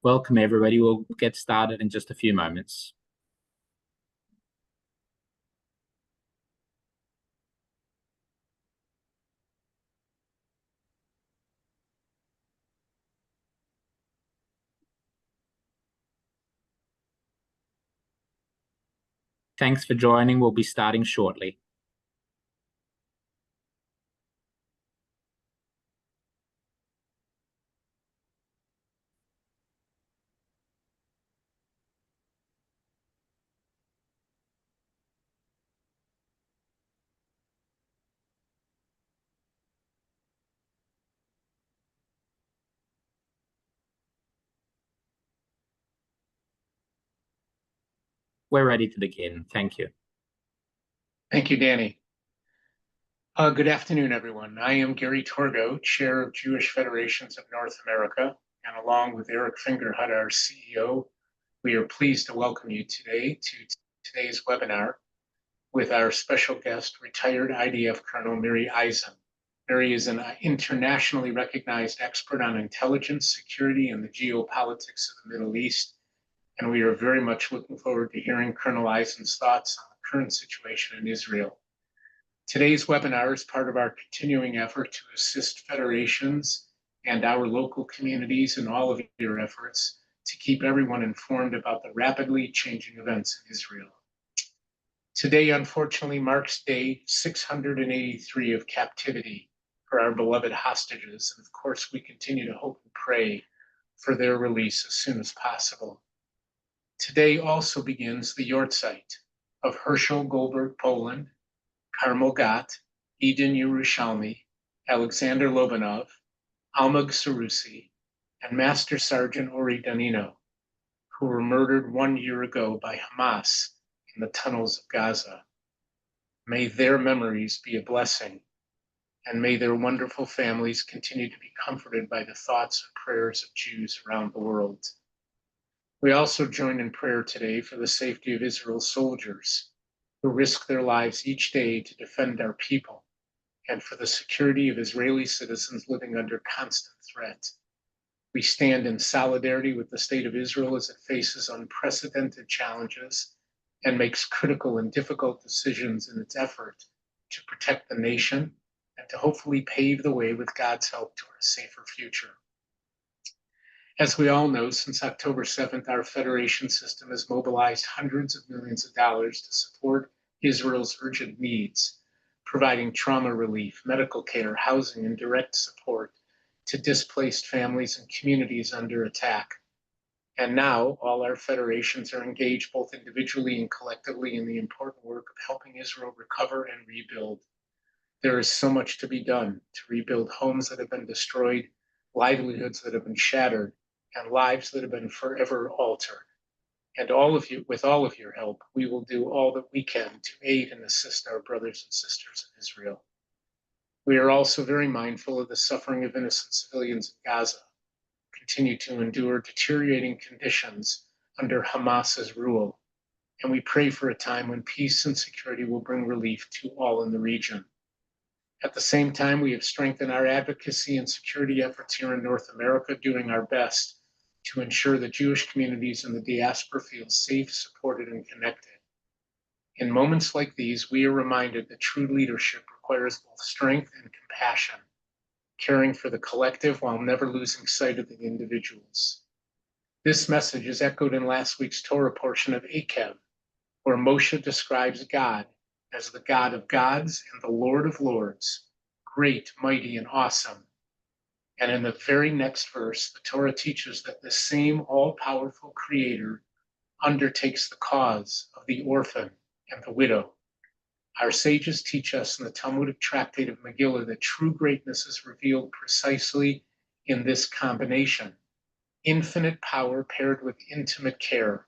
Welcome, everybody. We'll get started in just a few moments. Thanks for joining. We'll be starting shortly. We're ready to begin. Thank you. Thank you, Danny. Good afternoon, everyone. I am Gary Torgo, Chair of Jewish Federations of North America, and along with Eric Fingerhut, our CEO, we are pleased to welcome you today to today's webinar with our special guest, retired IDF Colonel Miri Eisen. Miri is an internationally recognized expert on intelligence, security, and the geopolitics of the Middle East, and we are very much looking forward to hearing Colonel Eisen's thoughts on the current situation in Israel. Today's webinar is part of our continuing effort to assist federations and our local communities in all of your efforts to keep everyone informed about the rapidly changing events in Israel. Today, unfortunately, marks day 683 of captivity for our beloved hostages, and of course, we continue to hope and pray for their release as soon as possible. Today also begins the Yortzeit of Herschel Goldberg, Poland, Carmel Gat, Eden Yerushalmi, Alexander Lobanov, Almog Sarusi, and Master Sergeant Ori Danino, who were murdered 1 year ago by Hamas in the tunnels of Gaza. May their memories be a blessing, and may their wonderful families continue to be comforted by the thoughts and prayers of Jews around the world. We also join in prayer today for the safety of Israel's soldiers, who risk their lives each day to defend our people, and for the security of Israeli citizens living under constant threat. We stand in solidarity with the state of Israel as it faces unprecedented challenges and makes critical and difficult decisions in its effort to protect the nation and to hopefully pave the way with God's help toward a safer future. As we all know, since October 7th, our federation system has mobilized hundreds of millions of dollars to support Israel's urgent needs, providing trauma relief, medical care, housing, and direct support to displaced families and communities under attack. And now all our federations are engaged both individually and collectively in the important work of helping Israel recover and rebuild. There is so much to be done to rebuild homes that have been destroyed, livelihoods that have been shattered, and lives that have been forever altered. And with all of your help, we will do all that we can to aid and assist our brothers and sisters in Israel. We are also very mindful of the suffering of innocent civilians in Gaza, who continue to endure deteriorating conditions under Hamas's rule. And we pray for a time when peace and security will bring relief to all in the region. At the same time, we have strengthened our advocacy and security efforts here in North America, doing our best to ensure that Jewish communities in the diaspora feel safe, supported, and connected. In moments like these, we are reminded that true leadership requires both strength and compassion, caring for the collective while never losing sight of the individuals. This message is echoed in last week's Torah portion of Akev, where Moshe describes God as the God of gods and the Lord of lords, great, mighty, and awesome. And in the very next verse, the Torah teaches that the same all-powerful creator undertakes the cause of the orphan and the widow. Our sages teach us in the Talmudic tractate of Megillah that true greatness is revealed precisely in this combination: infinite power paired with intimate care.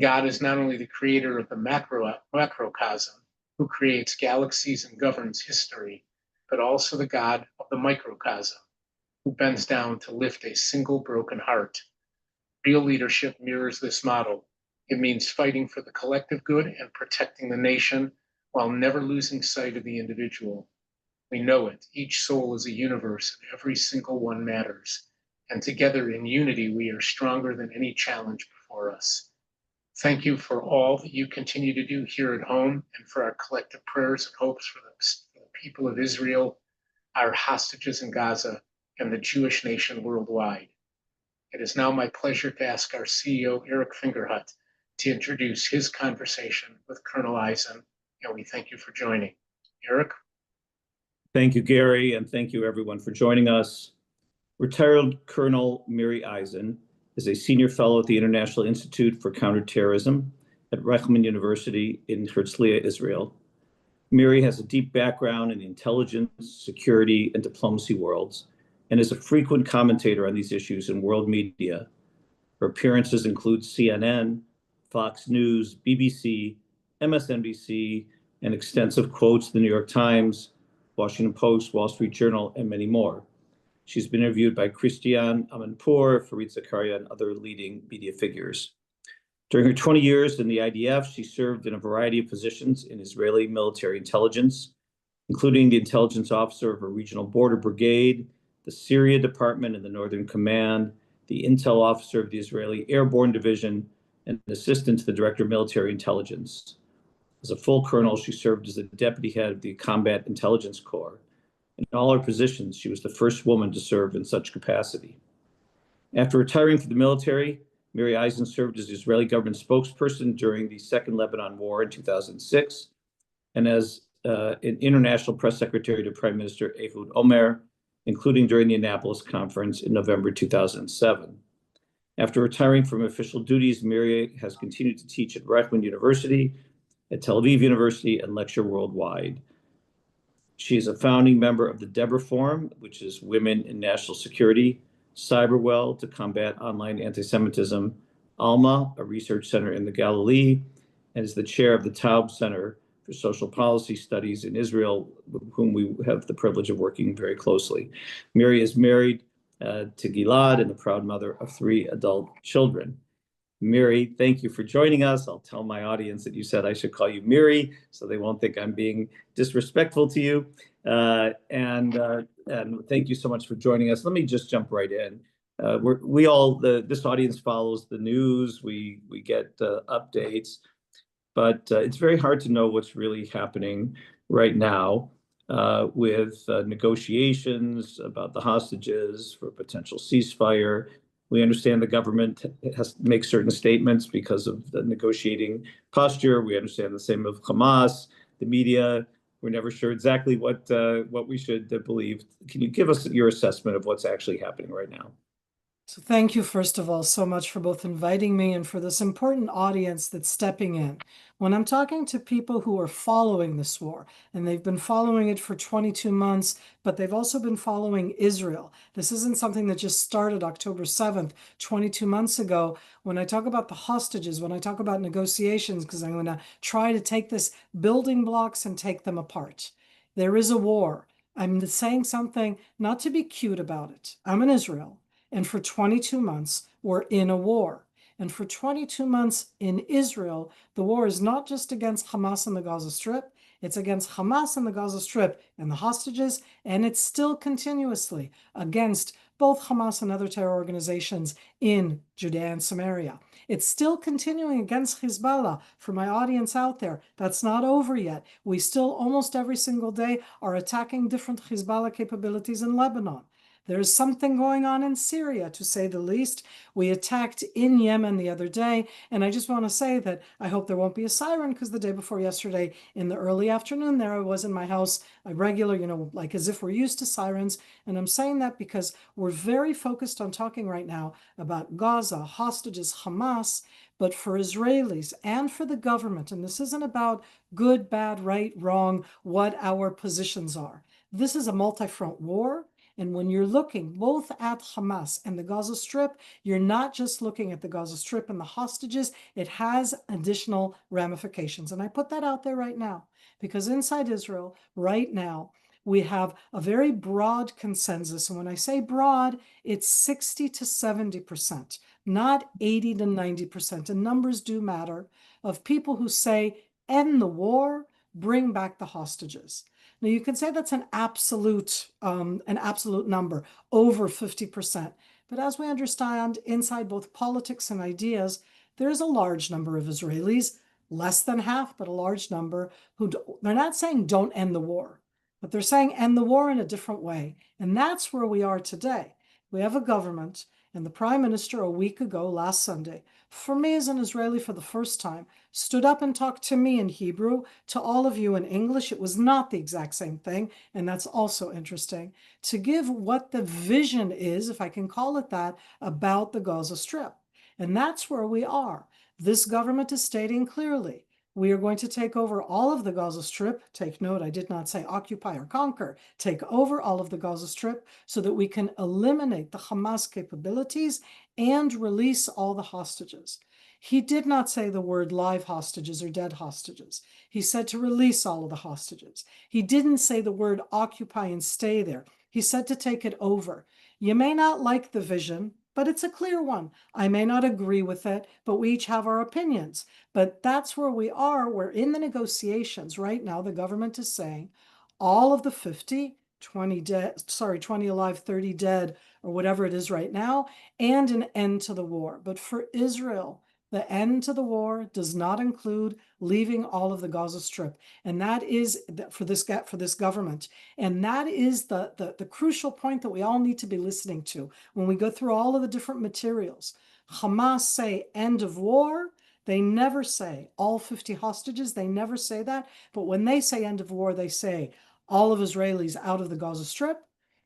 God is not only the creator of the macrocosm, who creates galaxies and governs history, but also the God of the microcosm, who bends down to lift a single broken heart. Real leadership mirrors this model. It means fighting for the collective good and protecting the nation while never losing sight of the individual. We know it. Each soul is a universe, and every single one matters. and together in unity, we are stronger than any challenge before us. Thank you for all that you continue to do here at home and for our collective prayers and hopes for the people of Israel, our hostages in Gaza, and the Jewish nation worldwide. It is now my pleasure to ask our CEO, Eric Fingerhut, to introduce his conversation with Colonel Eisen, and we thank you for joining. Eric? Thank you, Gary, and thank you, everyone, for joining us. Retired Colonel Miri Eisen is a senior fellow at the International Institute for Counterterrorism at Reichman University in Herzliya, Israel. Miri has a deep background in the intelligence, security, and diplomacy worlds, and is a frequent commentator on these issues in world media. Her appearances include CNN, Fox News, BBC, MSNBC, and extensive quotes in the New York Times, Washington Post, Wall Street Journal, and many more. She's been interviewed by Christiane Amanpour, Fareed Zakaria, and other leading media figures. During her 20 years in the IDF, she served in a variety of positions in Israeli military intelligence, including the intelligence officer of a regional border brigade, the Syria Department in the Northern Command, the intel officer of the Israeli Airborne Division, and an assistant to the Director of Military Intelligence. As a full colonel, she served as the deputy head of the Combat Intelligence Corps. In all her positions, she was the first woman to serve in such capacity. After retiring from the military, Miri Eisen served as the Israeli government spokesperson during the Second Lebanon War in 2006, and as an international press secretary to Prime Minister Ehud Olmert, including during the Annapolis Conference in November 2007. After retiring from official duties, Miri has continued to teach at Reichman University, at Tel Aviv University, and lecture worldwide. She is a founding member of the Deborah Forum, which is Women in National Security, Cyberwell to combat online anti-Semitism, ALMA, a research center in the Galilee, and is the chair of the Taub Center for Social Policy Studies in Israel, with whom we have the privilege of working very closely. Miri is married to Gilad and the proud mother of 3 adult children. Miri, thank you for joining us. I'll tell my audience that you said I should call you Miri, so they won't think I'm being disrespectful to you. And thank you so much for joining us. Let me just jump right in. This audience follows the news. We get updates, but it's very hard to know what's really happening right now with negotiations about the hostages for a potential ceasefire. We understand the government has to make certain statements because of the negotiating posture. We understand the same of Hamas, the media. We're never sure exactly what we should believe. Can you give us your assessment of what's actually happening right now? So thank you, first of all, so much for both inviting me and for this important audience that's stepping in. When I'm talking to people who are following this war, and they've been following it for 22 months, but they've also been following Israel. This isn't something that just started October 7th, 22 months ago. When I talk about the hostages, when I talk about negotiations, because I'm going to try to take this building blocks and take them apart. There is a war. I'm saying something not to be cute about it. I'm in Israel. And for 22 months, we're in a war. And for 22 months in Israel, the war is not just against Hamas and the Gaza Strip, it's against Hamas and the Gaza Strip and the hostages, and it's still continuously against both Hamas and other terror organizations in Judea and Samaria. It's still continuing against Hezbollah. For my audience out there, that's not over yet. We still, almost every single day, are attacking different Hezbollah capabilities in Lebanon. There's something going on in Syria, to say the least. We attacked in Yemen the other day, and I just want to say that I hope there won't be a siren, because the day before yesterday, in the early afternoon, there I was in my house, a regular, like as if we're used to sirens. And I'm saying that because we're very focused on talking right now about Gaza, hostages, Hamas, but for Israelis and for the government, and this isn't about good, bad, right, wrong, what our positions are. This is a multi-front war. And when you're looking both at Hamas and the Gaza Strip, you're not just looking at the Gaza Strip and the hostages. It has additional ramifications. And I put that out there right now, because inside Israel right now, we have a very broad consensus. And when I say broad, it's 60 to 70%, not 80 to 90%. And numbers do matter, of people who say, end the war, bring back the hostages. Now, you can say that's an absolute number, over 50%. But as we understand, inside both politics and ideas, there's a large number of Israelis, less than half, but a large number, they're not saying don't end the war, but they're saying end the war in a different way. And that's where we are today. We have a government, and the prime minister a week ago, last Sunday, for me as an Israeli for the first time, stood up and talked to me in Hebrew, to all of you in English. It was not the exact same thing, and that's also interesting, to give what the vision is, if I can call it that, about the Gaza Strip. And that's where we are. This government is stating clearly, we are going to take over all of the Gaza Strip. Take note, I did not say occupy or conquer. Take over all of the Gaza Strip so that we can eliminate the Hamas capabilities and release all the hostages. He did not say the word live hostages or dead hostages. He said to release all of the hostages. He didn't say the word occupy and stay there. He said to take it over. You may not like the vision, but it's a clear one. I may not agree with it, but we each have our opinions. But that's where we are. We're in the negotiations right now. The government is saying all of the 20 alive, 30 dead, or whatever it is right now, and an end to the war. But for Israel, the end to the war does not include leaving all of the Gaza Strip. And that is for this government. And that is the crucial point that we all need to be listening to when we go through all of the different materials. Hamas say end of war. They never say all 50 hostages. They never say that. But when they say end of war, they say all of Israelis out of the Gaza Strip.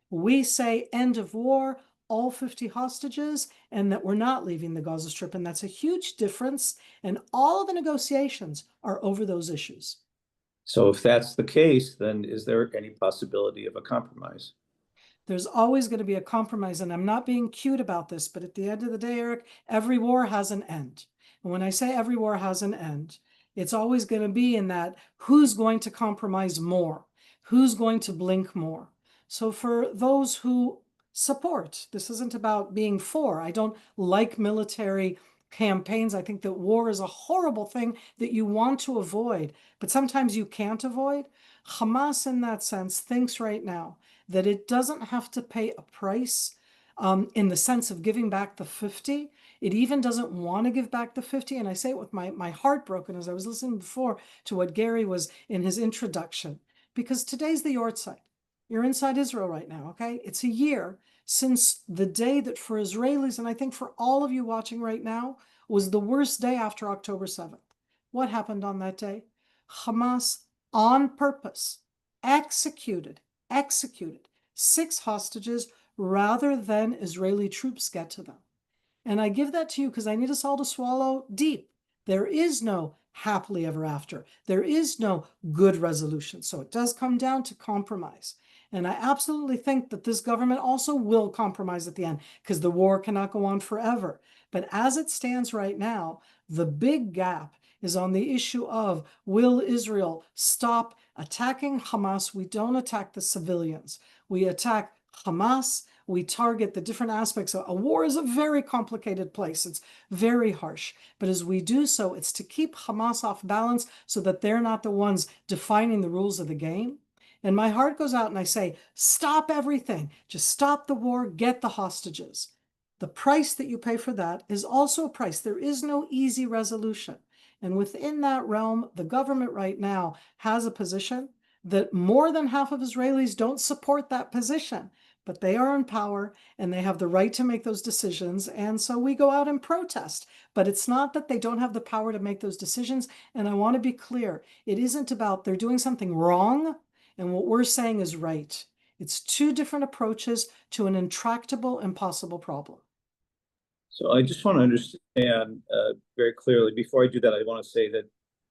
We say end of war, all 50 hostages, and that we're not leaving the Gaza Strip. And that's a huge difference. And all of the negotiations are over those issues. So if that's the case, then is there any possibility of a compromise? There's always going to be a compromise. And I'm not being cute about this, but at the end of the day, Eric, every war has an end. And when I say every war has an end, it's always going to be in that who's going to compromise more? Who's going to blink more? So for those who support, this isn't about being for. I don't like military campaigns. I think that war is a horrible thing that you want to avoid, but sometimes you can't avoid. Hamas, in that sense, thinks right now that it doesn't have to pay a price in the sense of giving back the 50. It even doesn't want to give back the 50. And I say it with my heart broken as I was listening before to what Gary was in his introduction, because today's the Yortzeit. You're inside Israel right now, okay? It's a year since the day that for Israelis, and I think for all of you watching right now, was the worst day after October 7th. What happened on that day? Hamas, on purpose, executed 6 hostages rather than Israeli troops get to them. And I give that to you because I need us all to swallow deep. There is no happily ever after. There is no good resolution. So it does come down to compromise. And I absolutely think that this government also will compromise at the end because the war cannot go on forever. But as it stands right now, the big gap is on the issue of, will Israel stop attacking Hamas? We don't attack the civilians. We attack Hamas. We target the different aspects. A war is a very complicated place. It's very harsh. But as we do so, it's to keep Hamas off balance so that they're not the ones defining the rules of the game. And my heart goes out and I say, stop everything. Just stop the war, get the hostages. The price that you pay for that is also a price. There is no easy resolution. And within that realm, the government right now has a position that more than half of Israelis don't support that position, but they are in power and they have the right to make those decisions. And so we go out and protest, but it's not that they don't have the power to make those decisions. And I want to be clear, it isn't about they're doing something wrong and what we're saying is right. It's 2 different approaches to an intractable, impossible problem. So I just want to understand very clearly. Before I do that, I want to say that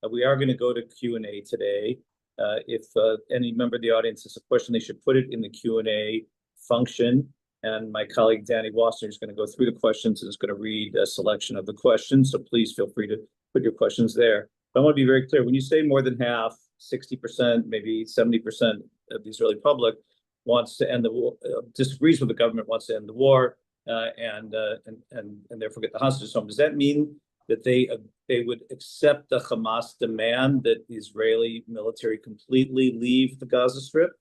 we are going to go to Q&A today. If any member of the audience has a question, they should put it in the Q&A function. And my colleague, Danny Wasser, is going to go through the questions and is going to read a selection of the questions. So please feel free to put your questions there. But I want to be very clear. When you say more than half, 60%, maybe 70% of the Israeli public wants to end the war, disagrees with the government, wants to end the war, and therefore get the hostages home. Does that mean that they would accept the Hamas demand that the Israeli military completely leave the Gaza Strip?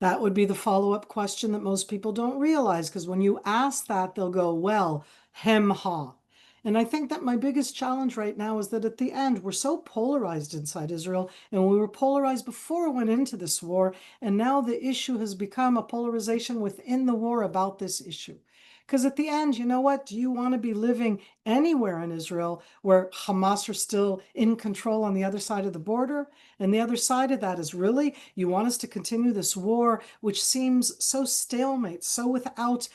That would be the follow-up question that most people don't realize, because when you ask that, they'll go, well, hem ha. And I think that my biggest challenge right now is that at the end, we're so polarized inside Israel, and we were polarized before we went into this war, and now the issue has become a polarization within the war about this issue. Because at the end, you know what? Do you want to be living anywhere in Israel where Hamas are still in control on the other side of the border? And the other side of that is, really, you want us to continue this war, which seems so stalemate, so without,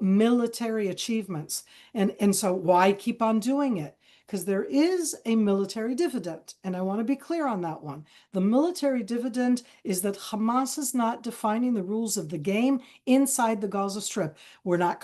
military achievements. And so why keep on doing it? Because there is a military dividend, and I want to be clear on that one. The military dividend is that Hamas is not defining the rules of the game inside the Gaza Strip. We're not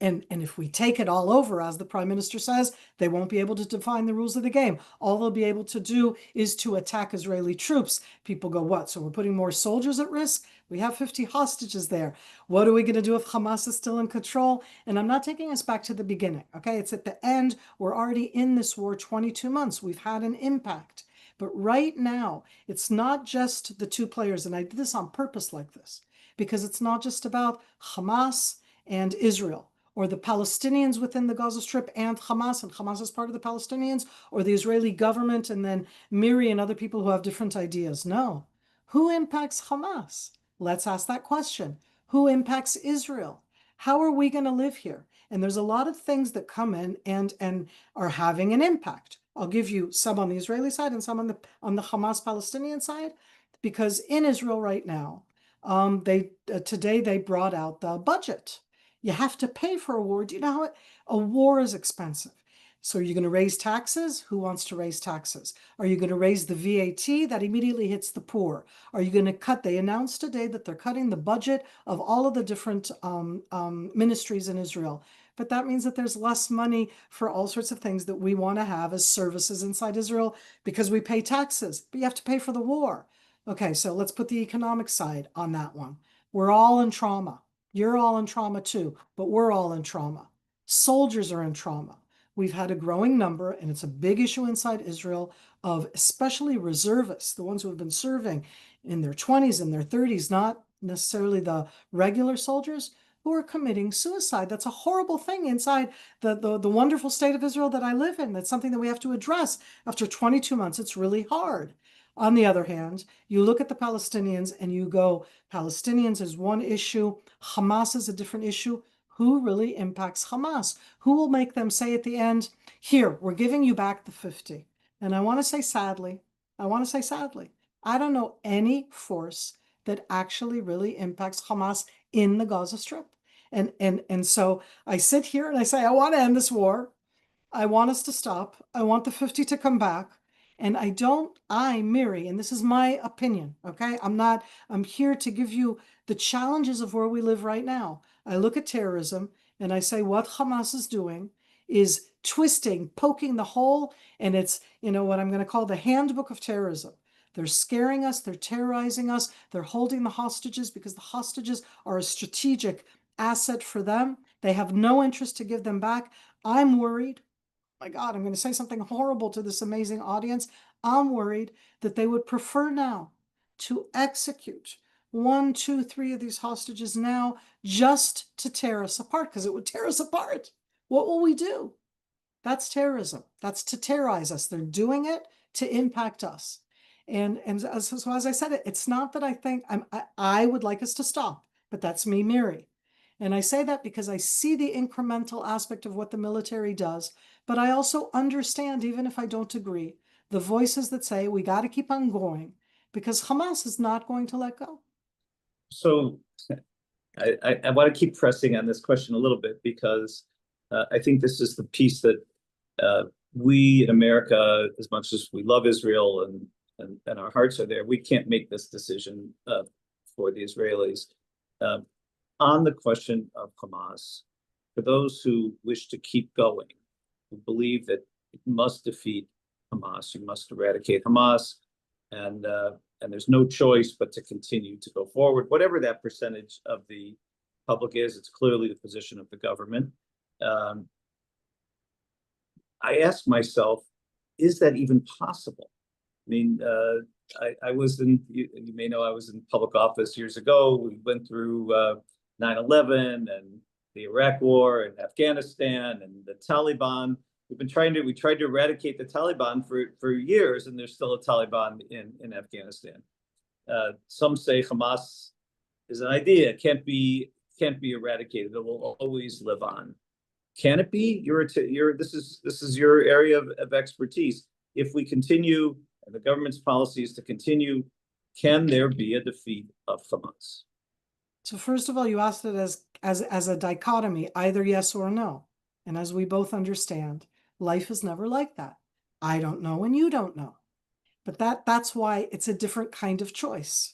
and if we take it all over, as the prime minister says, they won't be able to define the rules of the game. All they'll be able to do is to attack Israeli troops. People go, what? So we're putting more soldiers at risk? We have 50 hostages there. What are we going to do if Hamas is still in control? And I'm not taking us back to the beginning, okay? It's at the end. We're already in this war 22 months. We've had an impact. But right now, it's not just the two players, and I did this on purpose like this, because it's not just about Hamas and Israel, or the Palestinians within the Gaza Strip and Hamas is part of the Palestinians, or the Israeli government, and then Miri and other people who have different ideas. No. Who impacts Hamas? Let's ask that question. Who impacts Israel? How are we going to live here? And there's a lot of things that come in and are having an impact. I'll give you some on the Israeli side and some on the Hamas Palestinian side, because in Israel right now, today they brought out the budget. You have to pay for a war. Do you know how a war is expensive? So are you going to raise taxes? Who wants to raise taxes? Are you going to raise the VAT? That immediately hits the poor. Are you going to cut? They announced today that they're cutting the budget of all of the different ministries in Israel. But that means that there's less money for all sorts of things that we want to have as services inside Israel because we pay taxes, but you have to pay for the war. Okay, so let's put the economic side on that one. We're all in trauma. You're all in trauma too, but we're all in trauma. Soldiers are in trauma. We've had a growing number, and it's a big issue inside Israel, of especially reservists, the ones who have been serving in their 20s and their 30s, not necessarily the regular soldiers, who are committing suicide. That's a horrible thing inside the wonderful state of Israel that I live in. That's something that we have to address. After 22 months, it's really hard. On the other hand, you look at the Palestinians and you go, Palestinians is one issue, Hamas is a different issue. Who really impacts Hamas? Who will make them say at the end, here, we're giving you back the 50? And I want to say sadly, I don't know any force that actually really impacts Hamas in the Gaza Strip. And so I sit here and I say, I want to end this war. I want us to stop. I want the 50 to come back. And Miri, and this is my opinion, okay? I'm here to give you the challenges of where we live right now. I look at terrorism and I say what Hamas is doing is twisting, poking the hole, and it's, what I'm going to call the handbook of terrorism. They're scaring us, they're terrorizing us, they're holding the hostages because the hostages are a strategic asset for them. They have no interest to give them back. I'm worried. My God, I'm going to say something horrible to this amazing audience. I'm worried that they would prefer now to execute 1, 2, 3 of these hostages now just to tear us apart, because it would tear us apart. What will we do? That's terrorism. That's to terrorize us. They're doing it to impact us. And so as I said, it's not that I think I would like us to stop, but that's me, Miri. And I say that because I see the incremental aspect of what the military does, but I also understand, even if I don't agree, the voices that say we got to keep on going because Hamas is not going to let go. So I want to keep pressing on this question a little bit because I think this is the piece that we in America, as much as we love Israel and our hearts are there, we can't make this decision for the Israelis. On the question of Hamas, for those who wish to keep going, who believe that you must defeat Hamas, you must eradicate Hamas, and there's no choice but to continue to go forward, whatever that percentage of the public is, it's clearly the position of the government. I ask myself, is that even possible? I mean, I was in, you may know, I was in public office years ago. We went through 9/11 and the Iraq War and Afghanistan and the Taliban. We tried to eradicate the Taliban for years, and there's still a Taliban in Afghanistan. Some say Hamas is an idea, can't be eradicated. It will always live on. Can it be? This is your area of expertise. If we continue, and the government's policy is to continue, can there be a defeat of Hamas? So first of all, you asked it as a dichotomy, either yes or no. And as we both understand, life is never like that. I don't know and you don't know. But that's why it's a different kind of choice.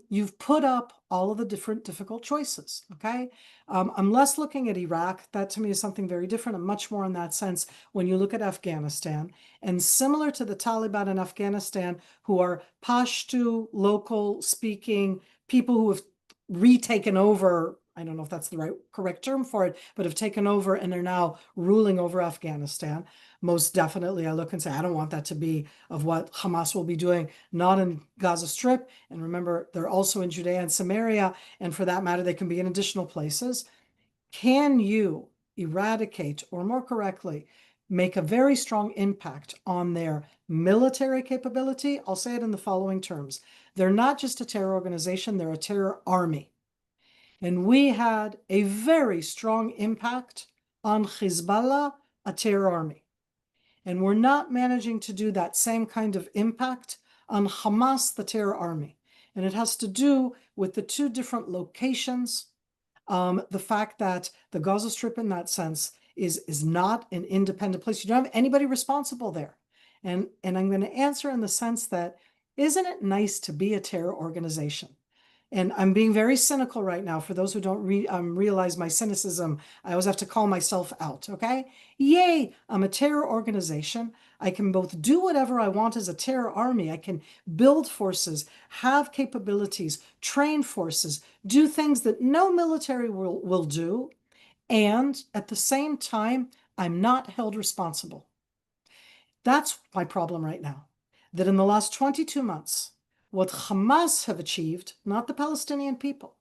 You've put up all of the different difficult choices, okay? I'm less looking at Iraq. That to me is something very different. I'm much more in that sense when you look at Afghanistan. And similar to the Taliban in Afghanistan, who are Pashto, local speaking people who have retaken over, I don't know if that's the correct term for it, but have taken over and are now ruling over Afghanistan. Most definitely, I look and say, I don't want that to be of what Hamas will be doing, not in Gaza Strip. And remember, they're also in Judea and Samaria. And for that matter, they can be in additional places. Can you eradicate, or more correctly, make a very strong impact on their military capability? I'll say it in the following terms. They're not just a terror organization, they're a terror army. And we had a very strong impact on Hezbollah, a terror army. And we're not managing to do that same kind of impact on Hamas, the terror army. And it has to do with the two different locations, the fact that the Gaza Strip in that sense is not an independent place. You don't have anybody responsible there. And I'm going to answer in the sense that, isn't it nice to be a terror organization? And I'm being very cynical right now. For those who don't realize my cynicism, I always have to call myself out, okay? Yay, I'm a terror organization. I can both do whatever I want as a terror army. I can build forces, have capabilities, train forces, do things that no military will do. And at the same time, I'm not held responsible. That's my problem right now. That in the last 22 months, what Hamas have achieved, not the Palestinian people,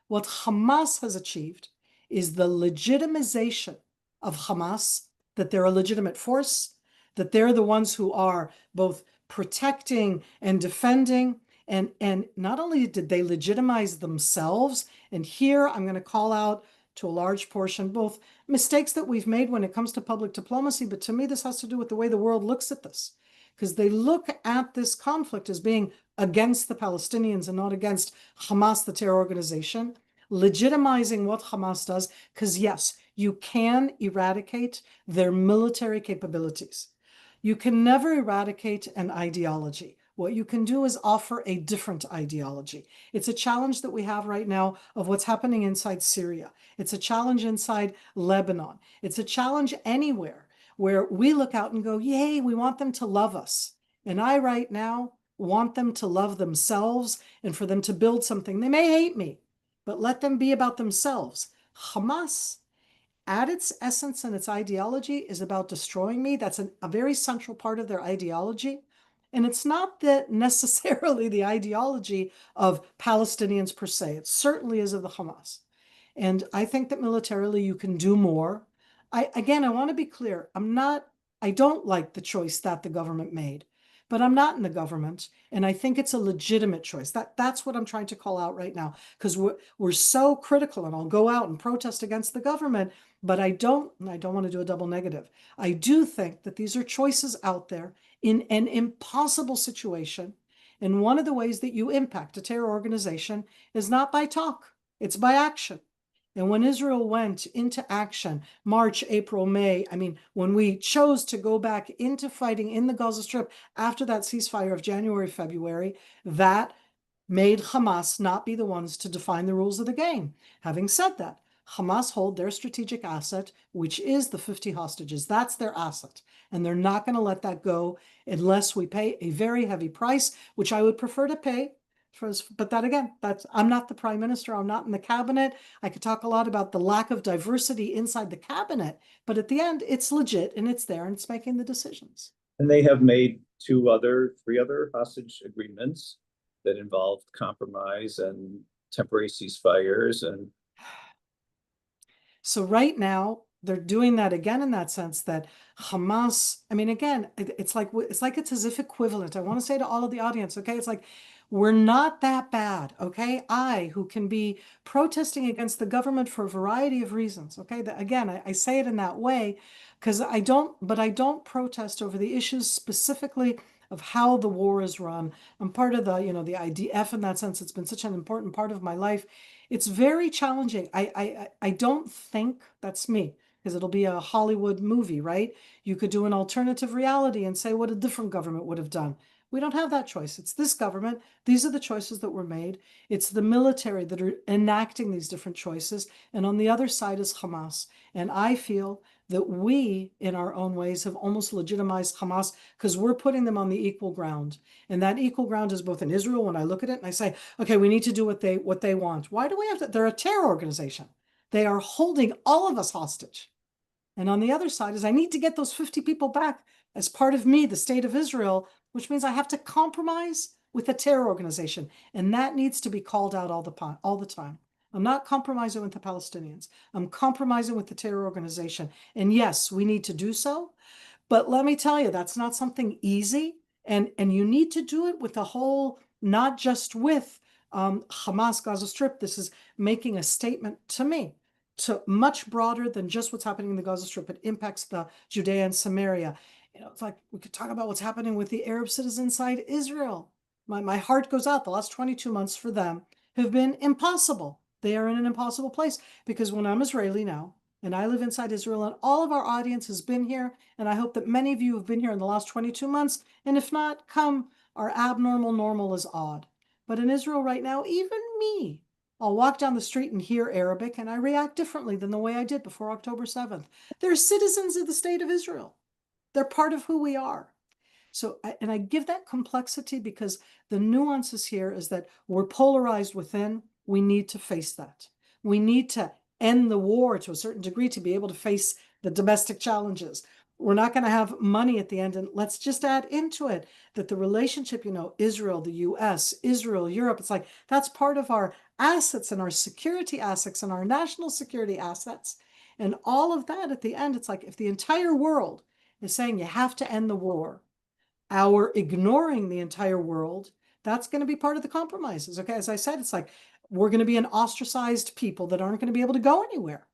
what Hamas has achieved is the legitimization of Hamas, that they're a legitimate force, that they're the ones who are both protecting and defending. And not only did they legitimize themselves, and here I'm going to call out to a large portion both mistakes that we've made when it comes to public diplomacy, but to me this has to do with the way the world looks at this. Because they look at this conflict as being against the Palestinians and not against Hamas, the terror organization, legitimizing what Hamas does, because yes, you can eradicate their military capabilities. You can never eradicate an ideology. What you can do is offer a different ideology. It's a challenge that we have right now of what's happening inside Syria. It's a challenge inside Lebanon. It's a challenge anywhere where we look out and go, yay, we want them to love us. And I right now want them to love themselves and for them to build something. They may hate me, but let them be about themselves. Hamas, at its essence and its ideology, is about destroying me. That's a very central part of their ideology. And it's not that necessarily the ideology of Palestinians per se. It certainly is of the Hamas. And I think that militarily you can do more. I want to be clear. I don't like the choice that the government made, but I'm not in the government. And I think it's a legitimate choice. That's what I'm trying to call out right now, because we're so critical, and I'll go out and protest against the government, but I don't want to do a double negative. I do think that these are choices out there in an impossible situation. And one of the ways that you impact a terror organization is not by talk, it's by action. And when Israel went into action, March, April, May, when we chose to go back into fighting in the Gaza Strip after that ceasefire of January, February, that made Hamas not be the ones to define the rules of the game. Having said that, Hamas hold their strategic asset, which is the 50 hostages. That's their asset. And they're not going to let that go unless we pay a very heavy price, which I would prefer to pay. But that again, I'm not the prime minister. I'm not in the cabinet. I could talk a lot about the lack of diversity inside the cabinet, but at the end, it's legit and it's there and it's making the decisions. And they have made three other hostage agreements that involved compromise and temporary ceasefires. And so right now they're doing that again in that sense that Hamas, I mean, again, it's like it's as if equivalent. I want to say to all of the audience, okay, it's like we're not that bad, okay? Who can be protesting against the government for a variety of reasons, okay? Again, I say it in that way because I don't protest over the issues specifically of how the war is run. I'm part of the, the IDF in that sense. It's been such an important part of my life. It's very challenging. I don't think that's me because it'll be a Hollywood movie, right? You could do an alternative reality and say what a different government would have done. We don't have that choice. It's this government. These are the choices that were made. It's the military that are enacting these different choices. And on the other side is Hamas. And I feel that we, in our own ways, have almost legitimized Hamas because we're putting them on the equal ground. And that equal ground is both in Israel. When I look at it and I say, okay, we need to do what they want. Why do we have to? They're a terror organization. They are holding all of us hostage. And on the other side is I need to get those 50 people back as part of me, the state of Israel, which means I have to compromise with a terror organization. And that needs to be called out all the time. I'm not compromising with the Palestinians. I'm compromising with the terror organization. And yes, we need to do so. But let me tell you, that's not something easy. And you need to do it with the whole, not just with Hamas, Gaza Strip. This is making a statement to me, to much broader than just what's happening in the Gaza Strip. It impacts the Judea and Samaria. It's like we could talk about what's happening with the Arab citizens inside Israel. My heart goes out. The last 22 months for them have been impossible. They are in an impossible place because when I'm Israeli now, and I live inside Israel, and all of our audience has been here, and I hope that many of you have been here in the last 22 months, and if not, come. Our abnormal normal is odd. But in Israel right now, even me, I'll walk down the street and hear Arabic, and I react differently than the way I did before October 7th. They're citizens of the state of Israel. They're part of who we are. So, and I give that complexity because the nuances here is that we're polarized within. We need to face that. We need to end the war to a certain degree to be able to face the domestic challenges. We're not going to have money at the end. And let's just add into it that the relationship, Israel, the US, Israel, Europe, it's like that's part of our assets and our security assets and our national security assets. And all of that at the end, it's like if the entire world is saying you have to end the war, our ignoring the entire world, that's going to be part of the compromises. Okay, as I said, it's like we're going to be an ostracized people that aren't going to be able to go anywhere.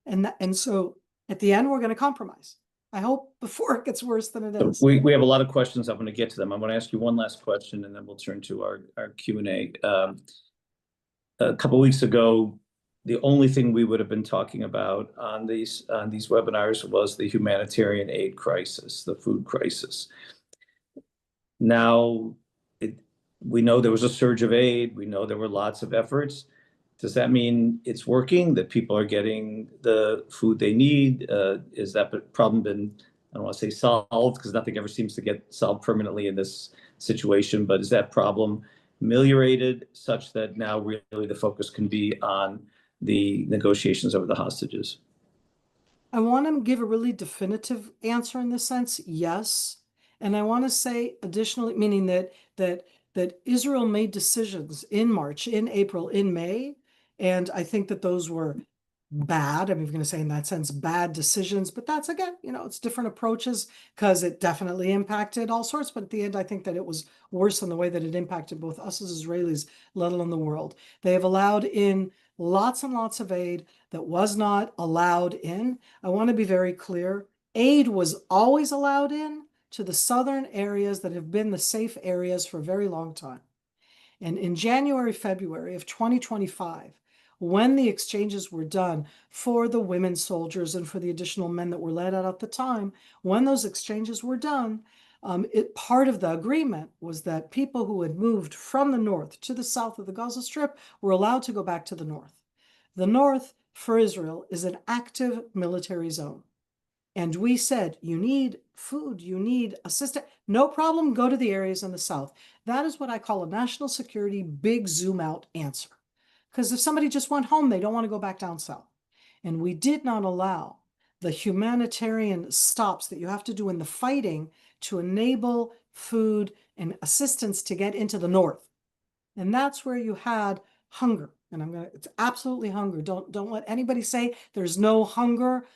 And so at the end, we're going to compromise. I hope before it gets worse than it is. We have a lot of questions. I'm going to get to them. I'm going to ask you one last question, and then we'll turn to our Q&A. A couple of weeks ago, the only thing we would have been talking about on these webinars was the humanitarian aid crisis, the food crisis. Now, we know there was a surge of aid. We know there were lots of efforts. Does that mean it's working, that people are getting the food they need? Is that problem been, I don't want to say solved, because nothing ever seems to get solved permanently in this situation, but is that problem ameliorated such that now really the focus can be on the negotiations over the hostages? I want to give a really definitive answer in this sense, yes. And I want to say additionally, meaning that Israel made decisions in March, in April, in May, and I think that those were bad. I'm even going to say in that sense, bad decisions, but that's again, it's different approaches because it definitely impacted all sorts. But at the end, I think that it was worse in the way that it impacted both us as Israelis, let alone the world. They have allowed in lots and lots of aid that was not allowed in. I want to be very clear. Aid was always allowed in to the southern areas that have been the safe areas for a very long time. And in January, February of 2025, when the exchanges were done for the women soldiers and for the additional men that were let out at the time, when those exchanges were done, part of the agreement was that people who had moved from the north to the south of the Gaza Strip were allowed to go back to the north. The north, for Israel, is an active military zone. And we said, you need food, you need assistance, no problem, go to the areas in the south. That is what I call a national security big zoom out answer. Because if somebody just went home, they don't want to go back down south. And we did not allow the humanitarian stops that you have to do in the fighting to enable food and assistance to get into the north. And that's where you had hunger. And it's absolutely hunger. Don't let anybody say there's no hunger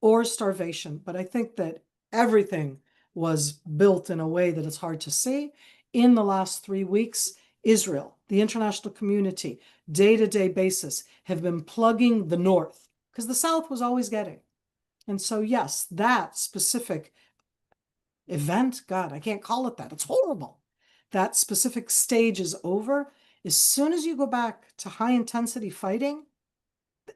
or starvation. But I think that everything was built in a way that it's hard to see. In the last 3 weeks, Israel, the international community, day-to-day basis, have been plugging the north because the south was always getting. And so, yes, that specific event, God, I can't call it that. It's horrible. That specific stage is over. As soon as you go back to high intensity fighting,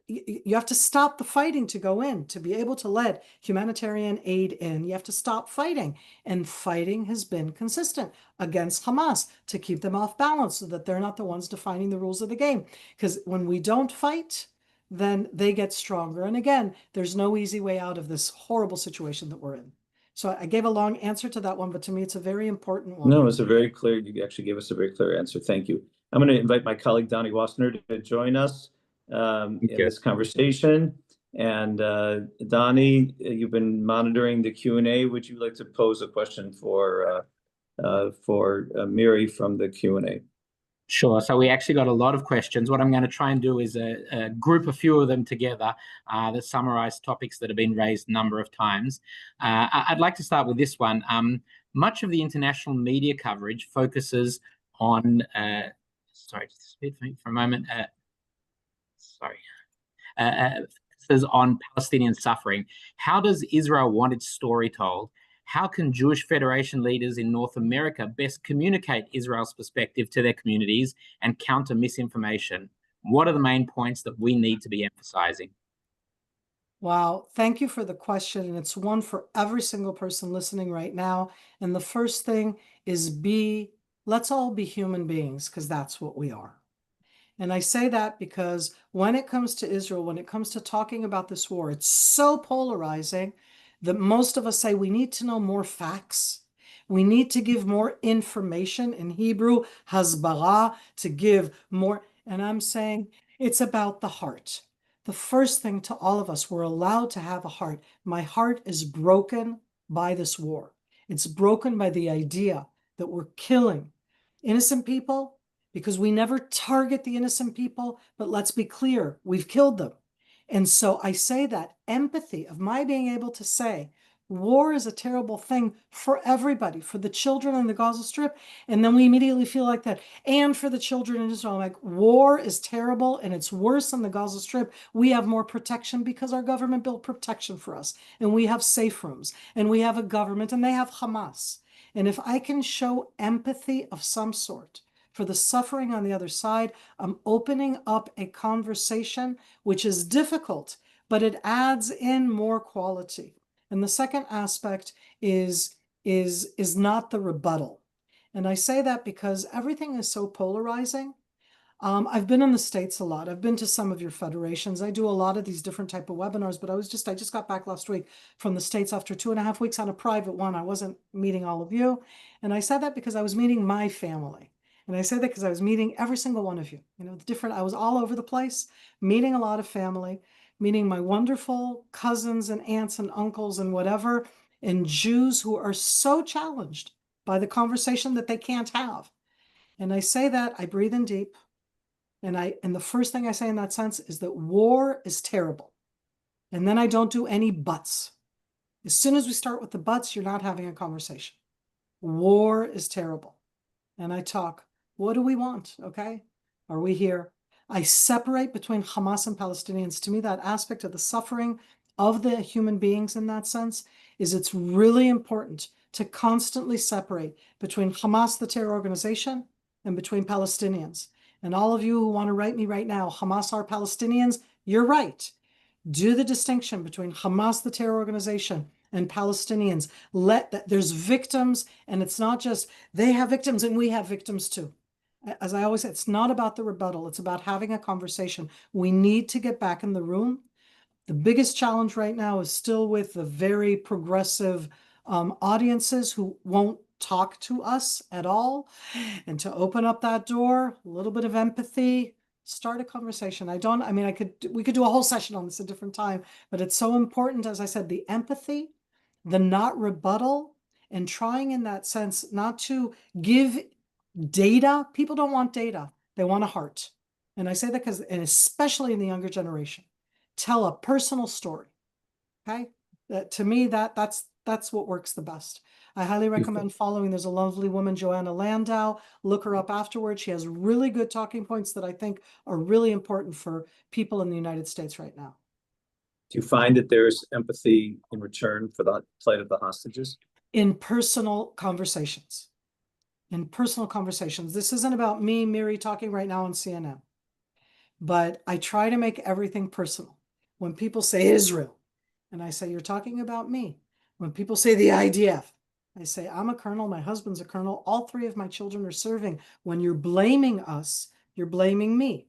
you have to stop the fighting to go in, to be able to let humanitarian aid in. You have to stop fighting. And fighting has been consistent against Hamas to keep them off balance so that they're not the ones defining the rules of the game. Because when we don't fight, then they get stronger. And again, there's no easy way out of this horrible situation that we're in. So I gave a long answer to that one, but to me, it's a very important one. No, it's a very clear, you actually gave us a very clear answer. Thank you. I'm going to invite my colleague, Donnie Wassner, to join us in this conversation. And Donnie, you've been monitoring the Q&A. Would you like to pose a question for Miri from the Q&A? Sure. So we actually got a lot of questions. What I'm going to try and do is group a few of them together that summarize topics that have been raised a number of times. I'd like to start with this one. Much of the international media coverage focuses on, sorry, just speak for a moment. Focuses on Palestinian suffering. How does Israel want its story told? How can Jewish Federation leaders in North America best communicate Israel's perspective to their communities and counter misinformation? What are the main points that we need to be emphasizing? Wow, thank you for the question. And it's one for every single person listening right now. And the first thing is let's all be human beings, because that's what we are. And I say that because when it comes to Israel, when it comes to talking about this war, it's so polarizing that most of us say we need to know more facts. We need to give more information, in Hebrew, hasbara, to give more. And I'm saying it's about the heart. The first thing to all of us, we're allowed to have a heart. My heart is broken by this war. It's broken by the idea that we're killing innocent people, because we never target the innocent people, but let's be clear, we've killed them. And so I say that empathy of my being able to say, war is a terrible thing for everybody, for the children in the Gaza Strip. And then we immediately feel like that. And for the children in Israel, I'm like, war is terrible and it's worse in the Gaza Strip. We have more protection because our government built protection for us. And we have safe rooms and we have a government and they have Hamas. And if I can show empathy of some sort for the suffering on the other side, I'm opening up a conversation which is difficult, but it adds in more quality. And the second aspect is not the rebuttal. And I say that because everything is so polarizing. I've been in the States a lot. I've been to some of your federations. I do a lot of these different type of webinars, but I just got back last week from the States after 2.5 weeks on a private one. I wasn't meeting all of you. And I said that because I was meeting my family. And I say that because I was meeting every single one of you, I was all over the place, meeting a lot of family, meeting my wonderful cousins and aunts and uncles and whatever, and Jews who are so challenged by the conversation that they can't have. And I say that, I breathe in deep. And the first thing I say in that sense is that war is terrible. And then I don't do any buts. As soon as we start with the buts, you're not having a conversation. War is terrible. And I talk, what do we want? Okay. Are we here? I separate between Hamas and Palestinians. To me, that aspect of the suffering of the human beings in that sense is it's really important to constantly separate between Hamas, the terror organization, and between Palestinians. And all of you who want to write me right now, Hamas are Palestinians, you're right. Do the distinction between Hamas, the terror organization, and Palestinians. There's victims, and it's not just they have victims and we have victims too. As I always say, it's not about the rebuttal. It's about having a conversation. We need to get back in the room. The biggest challenge right now is still with the very progressive audiences who won't talk to us at all. And to open up that door, a little bit of empathy, Start a conversation. We could do a whole session on this at a different time, but it's so important, as I said, the empathy, the not rebuttal, and trying in that sense not to give data. People don't want data. They want a heart. And I say that because, and especially in the younger generation, tell a personal story. Okay. To me, that's what works the best. I highly recommend following. There's a lovely woman, Joanna Landau. Look her up afterwards. She has really good talking points that I think are really important for people in the United States right now. Do you find that there's empathy in return for the plight of the hostages? In personal conversations. In personal conversations. This isn't about me, Miri, talking right now on CNN. But I try to make everything personal. When people say Israel, and I say, you're talking about me. When people say the IDF, I say, I'm a colonel, my husband's a colonel, all three of my children are serving. When you're blaming us, you're blaming me.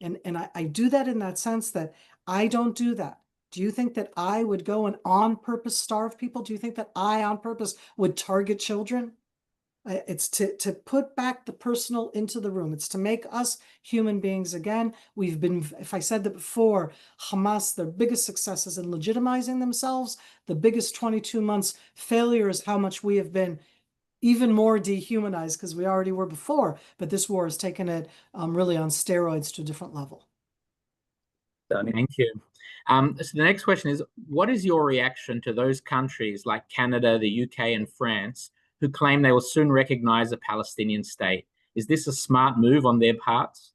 And I do that in that sense that I don't do that. Do you think that I would go and on purpose starve people? Do you think that I on purpose would target children? It's to put back the personal into the room. It's to make us human beings again. We've been, if I said that before, Hamas, their biggest success is in legitimizing themselves. The biggest 22 months failure is how much we have been even more dehumanized, because we already were before, but this war has taken it really on steroids to a different level. Thank you. So the next question is, what is your reaction to those countries like Canada, the UK, and France who claim they will soon recognize a Palestinian state? Is this a smart move on their parts?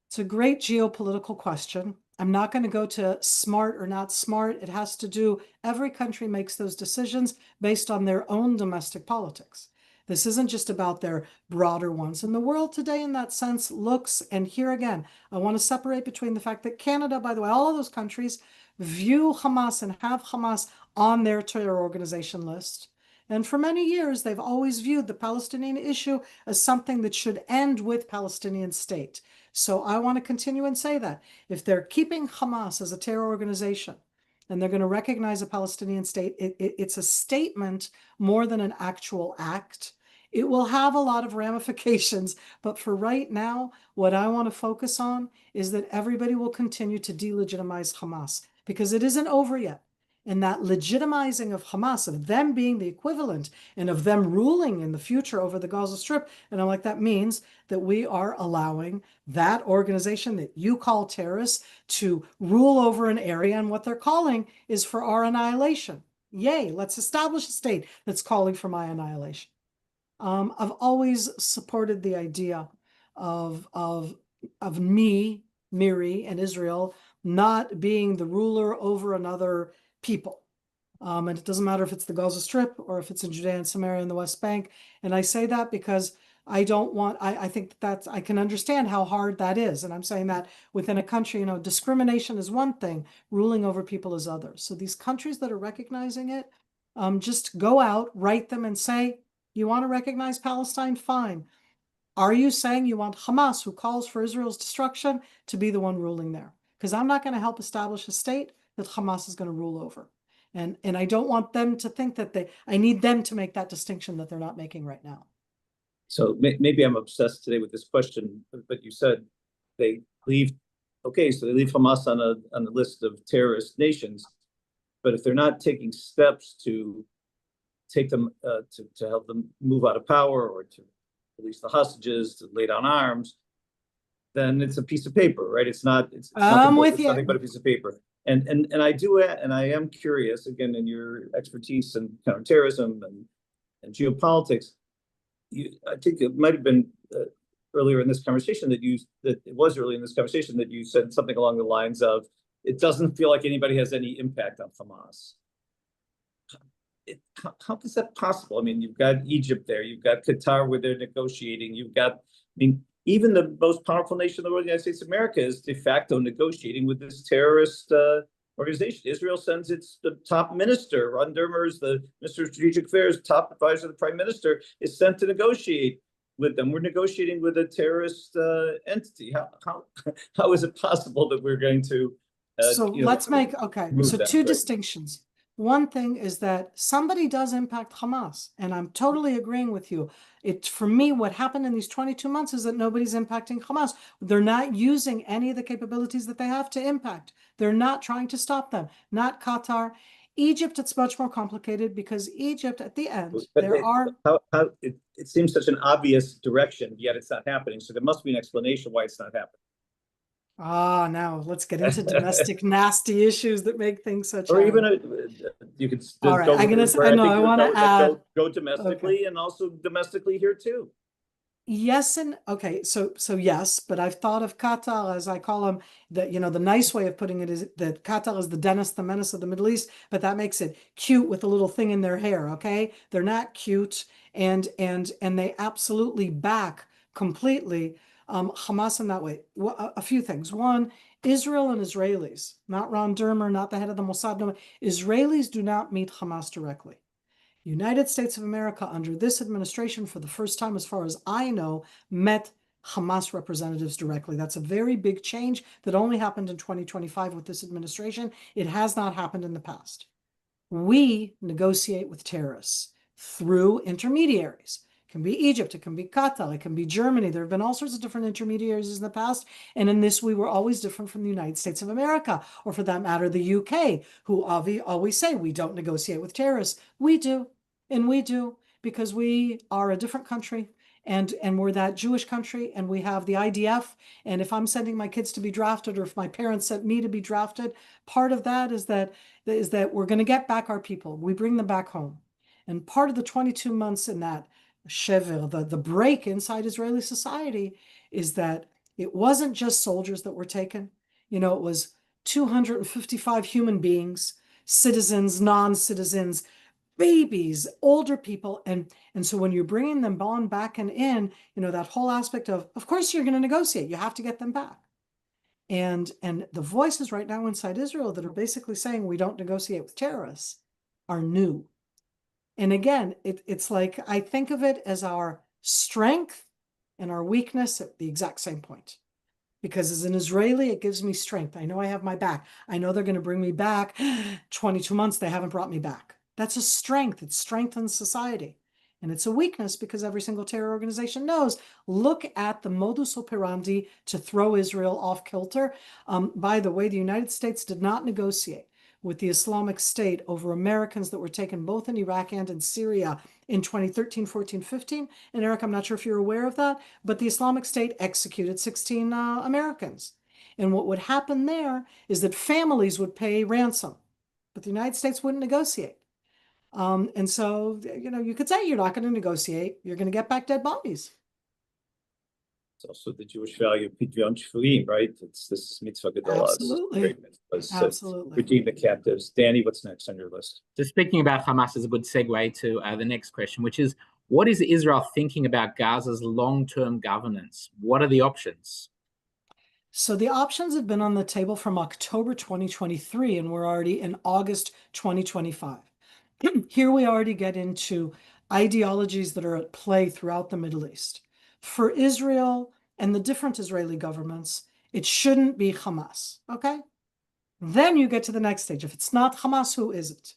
It's a great geopolitical question. I'm not going to go to smart or not smart. It has to do, every country makes those decisions based on their own domestic politics. This isn't just about their broader ones. And the world today, in that sense, looks, and here again, I want to separate between the fact that Canada, by the way, all of those countries view Hamas and have Hamas on their terror organization list. And for many years, they've always viewed the Palestinian issue as something that should end with Palestinian state. So I want to continue and say that if they're keeping Hamas as a terror organization and they're going to recognize a Palestinian state, it's a statement more than an actual act. It will have a lot of ramifications, but for right now, what I want to focus on is that everybody will continue to delegitimize Hamas, because it isn't over yet. And that legitimizing of Hamas, of them being the equivalent and of them ruling in the future over the Gaza Strip, and I'm like, that means that we are allowing that organization that you call terrorists to rule over an area, and what they're calling is for our annihilation. Yay, let's establish a state that's calling for my annihilation. I've always supported the idea of me, Miri, and Israel not being the ruler over another people. And it doesn't matter if it's the Gaza Strip or if it's in Judea and Samaria and the West Bank. And I say that because I don't want, I think that's, I can understand how hard that is. And I'm saying that within a country, discrimination is one thing, ruling over people is others. So these countries that are recognizing it, just go out, write them and say, you want to recognize Palestine? Fine. Are you saying you want Hamas, who calls for Israel's destruction, to be the one ruling there? Because I'm not going to help establish a state that Hamas is going to rule over. And I don't want them to think that I need them to make that distinction that they're not making right now. So maybe I'm obsessed today with this question, but you said they leave, okay, so they leave Hamas on a list of terrorist nations, but if they're not taking steps to take them, to help them move out of power or to release the hostages, to lay down arms, then it's a piece of paper, right? It's nothing but a piece of paper. And I am curious, again, in your expertise in counterterrorism and geopolitics, I think it might have been earlier in this conversation that you said something along the lines of, it doesn't feel like anybody has any impact on Hamas. How is that possible? I mean, you've got Egypt there, you've got Qatar where they're negotiating, even the most powerful nation in the world, the United States of America, is de facto negotiating with this terrorist organization. Israel sends the top minister, Ron Dermer is the Minister of Strategic Affairs, top advisor of the Prime Minister, is sent to negotiate with them. We're negotiating with a terrorist entity. How is it possible that we're going to let's make, okay, so two distinctions. One thing is that somebody does impact Hamas, and I'm totally agreeing with you. For me, what happened in these 22 months is that nobody's impacting Hamas. They're not using any of the capabilities that they have to impact. They're not trying to stop them. Not Qatar. Egypt, it's much more complicated because Egypt, at the end, it seems such an obvious direction, yet it's not happening. So there must be an explanation why it's not happening. Now let's get into domestic nasty issues that make things so Or challenging. even you could just All right, go I'm gonna where say, I no, think I you're want to going, add. go domestically Okay. and also domestically here too. Yes, and okay, so yes, but I've thought of Qatar, as I call them, that the nice way of putting it is that Qatar is the Dennis the Menace of the Middle East, but that makes it cute with a little thing in their hair, okay? They're not cute, and they absolutely back completely Hamas in that way. A few things. One, Israel and Israelis, not Ron Dermer, not the head of the Mossad, no, Israelis do not meet Hamas directly. United States of America, under this administration, for the first time, as far as I know, met Hamas representatives directly. That's a very big change that only happened in 2025 with this administration. It has not happened in the past. We negotiate with terrorists through intermediaries. It can be Egypt, it can be Qatar, it can be Germany. There have been all sorts of different intermediaries in the past. And in this, we were always different from the United States of America, or for that matter, the UK, who always say we don't negotiate with terrorists. We do. And we do, because we are a different country. And we're that Jewish country, and we have the IDF. And if I'm sending my kids to be drafted, or if my parents sent me to be drafted, part of that is that we're going to get back our people. We bring them back home. And part of the 22 months in that shever, the break inside Israeli society, is that it wasn't just soldiers that were taken. It was 255 human beings, citizens, non-citizens, babies, older people. And so when you're bringing them on back and in, that whole aspect of course, you're going to negotiate. You have to get them back. And the voices right now inside Israel that are basically saying we don't negotiate with terrorists are new. And again, it's like, I think of it as our strength and our weakness at the exact same point. Because as an Israeli, it gives me strength. I know I have my back. I know they're going to bring me back. 22 months, they haven't brought me back. That's a strength. It strengthens society. And it's a weakness because every single terror organization knows, look at the modus operandi to throw Israel off kilter. By the way, the United States did not negotiate with the Islamic State over Americans that were taken both in Iraq and in Syria in 2013, 14, 15. And Eric, I'm not sure if you're aware of that, but the Islamic State executed 16 Americans. And what would happen there is that families would pay ransom, but the United States wouldn't negotiate. And so, you could say you're not going to negotiate. You're going to get back dead bodies. It's also the Jewish value of Pidyon Shvurim, right? This is mitzvah gedolah. Absolutely. Absolutely. Redeem the captives. Danny, what's next on your list? So speaking about Hamas is a good segue to the next question, which is, what is Israel thinking about Gaza's long-term governance? What are the options? So the options have been on the table from October 2023, and we're already in August 2025. Here we already get into ideologies that are at play throughout the Middle East. For Israel and the different Israeli governments, it shouldn't be Hamas, okay? Then you get to the next stage. If it's not Hamas, who is it?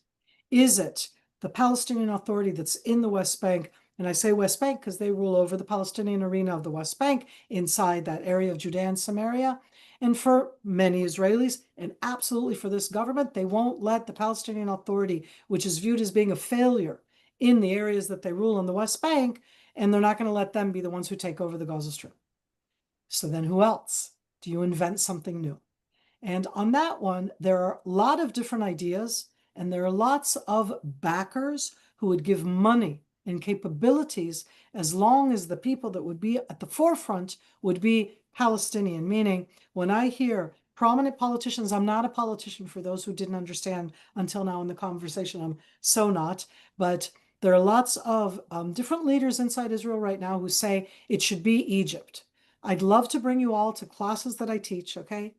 Is it the Palestinian Authority that's in the West Bank? And I say West Bank because they rule over the Palestinian arena of the West Bank inside that area of Judea and Samaria. And for many Israelis, and absolutely for this government, they won't let the Palestinian Authority, which is viewed as being a failure in the areas that they rule on the West Bank, and they're not going to let them be the ones who take over the Gaza Strip. So then who else? Do you invent something new? And on that one, there are a lot of different ideas, and there are lots of backers who would give money and capabilities as long as the people that would be at the forefront would be Palestinian. Meaning, when I hear prominent politicians, I'm not a politician for those who didn't understand until now in the conversation, I'm so not, but there are lots of different leaders inside Israel right now who say it should be Egypt. I'd love to bring you all to classes that I teach, okay?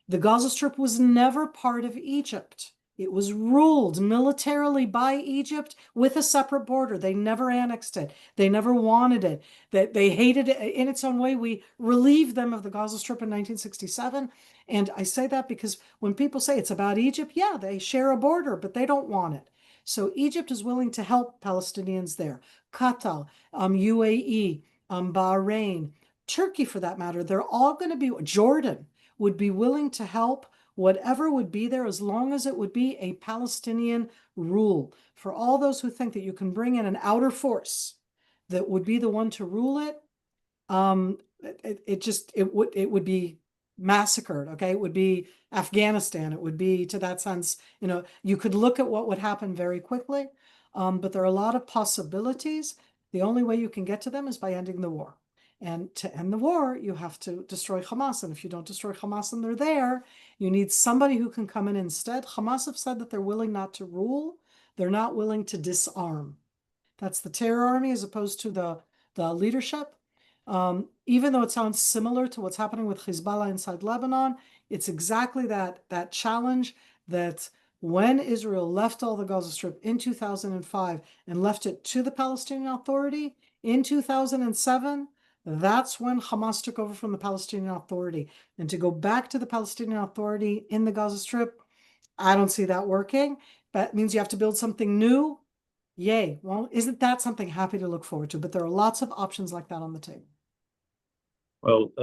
The Gaza Strip was never part of Egypt. It was ruled militarily by Egypt with a separate border. They never annexed it. They never wanted it. They hated it in its own way. We relieved them of the Gaza Strip in 1967. And I say that because when people say it's about Egypt, yeah, they share a border, but they don't want it. So Egypt is willing to help Palestinians there. Qatar, UAE, Bahrain, Turkey for that matter, they're all going to be, Jordan would be willing to help whatever would be there as long as it would be a Palestinian rule. For all those who think that you can bring in an outer force that would be the one to rule it, it would be massacred. Okay, it would be Afghanistan. It would be, to that sense, you could look at what would happen very quickly, but there are a lot of possibilities. The only way you can get to them is by ending the war. And to end the war, you have to destroy Hamas. And if you don't destroy Hamas and they're there, you need somebody who can come in instead. Hamas have said that they're willing not to rule. They're not willing to disarm. That's the terror army as opposed to the leadership. Even though it sounds similar to what's happening with Hezbollah inside Lebanon, it's exactly that challenge that when Israel left all the Gaza Strip in 2005 and left it to the Palestinian Authority in 2007, that's when Hamas took over from the Palestinian Authority. And to go back to the Palestinian Authority in the Gaza Strip, I don't see that working. That means you have to build something new. Yay. Well, isn't that something happy to look forward to? But there are lots of options like that on the table. Well,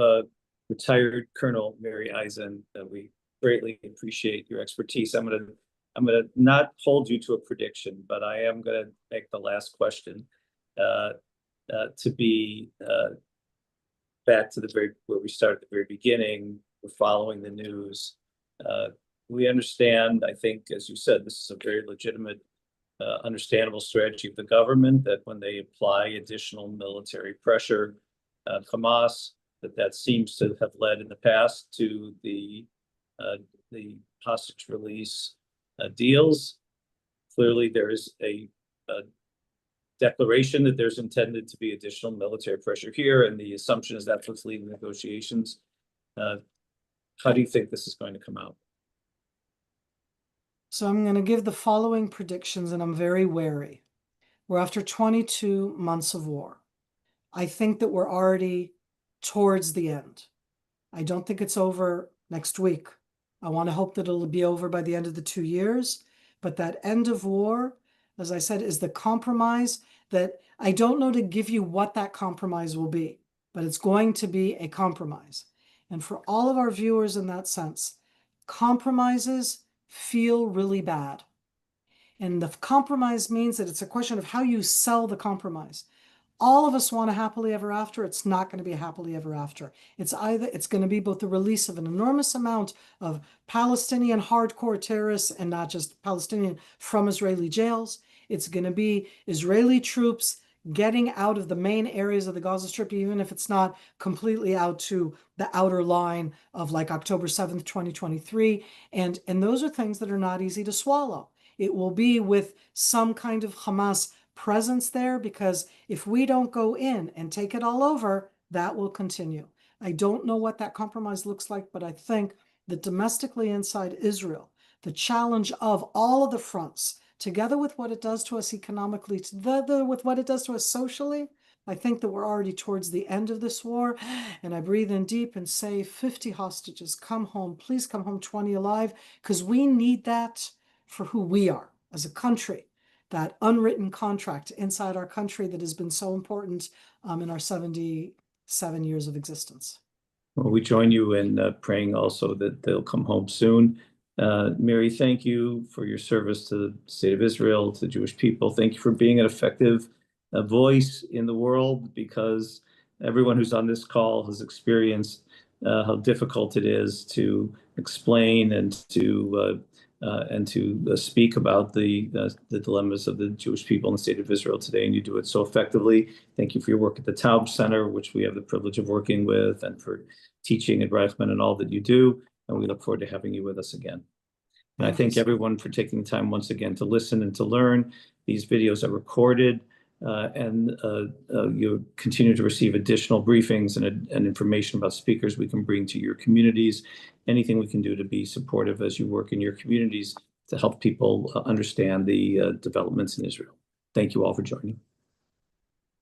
retired Colonel Miri Eisen, we greatly appreciate your expertise. I'm gonna not hold you to a prediction, but I am gonna make the last question to be back to where we started at the very beginning. We're following the news. We understand, I think, as you said, this is a very legitimate, understandable strategy of the government that when they apply additional military pressure on Hamas, that seems to have led in the past to the hostage release deals. Clearly, there is a declaration that there's intended to be additional military pressure here, and the assumption is that's what's leading negotiations. How do you think this is going to come out? So I'm going to give the following predictions, and I'm very wary. We're after 22 months of war. I think that we're already towards the end. I don't think it's over next week. I want to hope that it'll be over by the end of the 2 years. But that end of war, as I said, is the compromise that I don't know to give you what that compromise will be, but it's going to be a compromise. And for all of our viewers in that sense, compromises feel really bad. And the compromise means that it's a question of how you sell the compromise. All of us want a happily ever after. It's not going to be a happily ever after. It's going to be both the release of an enormous amount of Palestinian hardcore terrorists and not just Palestinian from Israeli jails. It's going to be Israeli troops getting out of the main areas of the Gaza Strip, even if it's not completely out to the outer line of like October 7th, 2023. And those are things that are not easy to swallow. It will be with some kind of Hamas presence there, because if we don't go in and take it all over, that will continue. I don't know what that compromise looks like, but I think that domestically inside Israel, the challenge of all of the fronts, together with what it does to us economically, with what it does to us socially, I think that we're already towards the end of this war. And I breathe in deep and say, 50 hostages, come home. Please come home 20 alive, because we need that for who we are as a country. That unwritten contract inside our country that has been so important in our 77 years of existence. Well, we join you in praying also that they'll come home soon. Miri, thank you for your service to the state of Israel, to the Jewish people. Thank you for being an effective voice in the world, because everyone who's on this call has experienced how difficult it is to explain and to speak about the dilemmas of the Jewish people in the state of Israel today, and you do it so effectively. Thank you for your work at the Taub Center, which we have the privilege of working with, and for teaching at Reichman and all that you do. And we look forward to having you with us again. And I thank everyone for taking the time once again to listen and to learn. These videos are recorded, and you continue to receive additional briefings and information about speakers we can bring to your communities. Anything we can do to be supportive as you work in your communities to help people understand the developments in Israel. Thank you all for joining.